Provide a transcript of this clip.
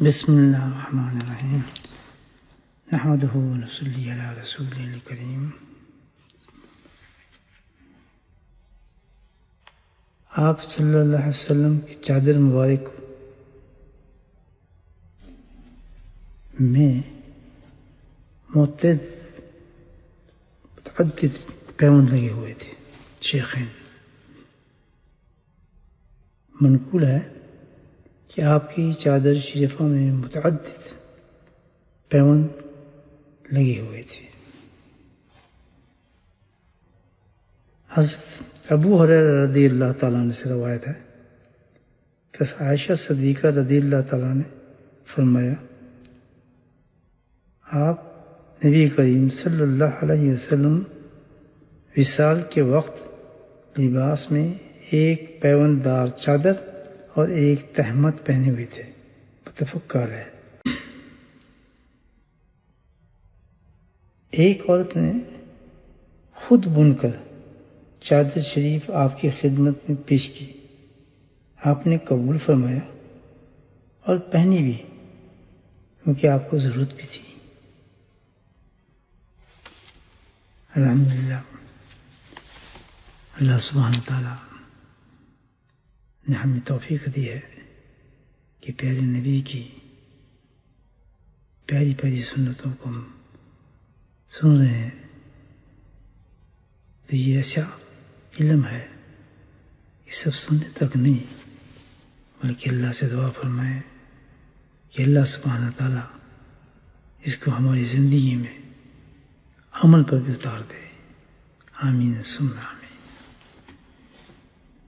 بسم اللہ الرحمن الرحیم نحمدہ ونصلی علی رسولہ الکریم۔ آپ صلی اللہ علیہ وسلم کی چادر مبارک میں متعدد پیوند لگے ہوئے تھے۔ شیخین منقول ہے کہ آپ کی چادر شریفہ میں متعدد پیوند لگے ہوئے تھے۔ حضرت ابو ہریرہ رضی اللہ تعالیٰ عنہ سے روایت ہے کہ عائشہ صدیقہ رضی اللہ تعالیٰ نے فرمایا، آپ نبی کریم صلی اللہ علیہ وسلم وصال کے وقت لباس میں ایک پیوند دار چادر اور ایک تہمت پہنے ہوئے تھے، متفق علیہ۔ ایک عورت نے خود بن کر چادر شریف آپ کی خدمت میں پیش کی، آپ نے قبول فرمایا اور پہنی بھی، کیونکہ آپ کو ضرورت بھی تھی۔ الحمدللہ، اللہ سبحانہ وتعالیٰ نے ہمیں توفیق دی ہے کہ پیارے نبی کی پیاری پیاری سنتوں کو ہم سن رہے ہیں، تو یہ ایسا علم ہے کہ سب سننے تک نہیں، بلکہ اللہ سے دعا فرمائیں کہ اللہ سبحانہ وتعالیٰ اس کو ہماری زندگی میں عمل پر بھی اتار دے۔ آمین ثم آمین۔